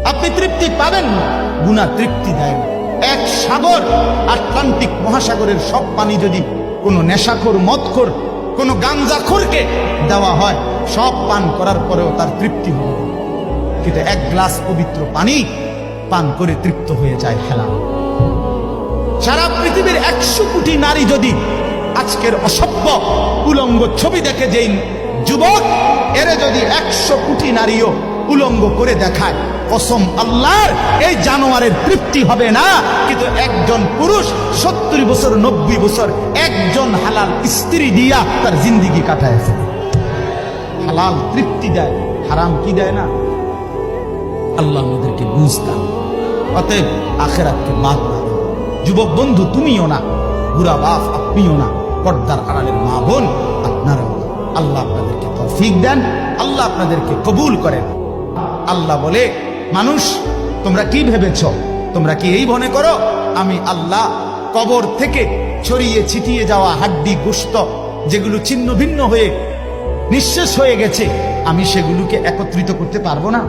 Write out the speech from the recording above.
আপনি তৃপ্তি পাবেন না, গুনাহ তৃপ্তি দেয় না। এক সাগর, আটলান্টিক মহাসাগরের সব পানি যদি কোনো নেশাখোর, মদখোর, কোনো গাঞ্জাখোরকে দেওয়া হয়, সব পান করার পরেও তার তৃপ্তি হবে না। কিন্তু এক গ্লাস পবিত্র পানি পান করে তৃপ্ত হয়ে যায় হেলাল। সারা পৃথিবীর 100 কোটি নারী যদি আজকের অসভ্য উলঙ্গ ছবি দেখে, যেই যুবক এরে যদি 100 কোটি নারীও উলঙ্গ করে দেখায়, কসম আল্লাহর, এই জানোয়ারের তৃপ্তি হবে না। কিন্তু একজন পুরুষ 70 বছর 90 বছর একজন হালাল স্ত্রী দিয়া তার জিন্দিগি কাটায় ফেলে। হালাল তৃপ্তি দেয়, হারাম কি দেয় না? আল্লাহ আমাদেরকে বুঝতাম। অতএব আখিরাতকে বাদ না দাও। যুবক বন্ধু তুমিও না, বুড়া বাপ আপনিও না, পর্দার আড়ালের মা বোন আপনারাও না। আল্লাহ আপনাদেরকে তৌফিক দেন, আল্লাহ আপনাদেরকে কবুল করেন। আল্লাহ বলে, মানুষ তোমরা কি ভেবেছ? তোমরা কি এই মনে করো আমি আল্লাহ কবর থেকে ছড়িয়ে ছিটিয়ে যাওয়া হাড্ডি গোশত যেগুলো ছিন্ন ভিন্ন হয়ে নিঃশেষ হয়ে গেছে, আমি সেগুলোকে একত্রিত করতে পারবো না?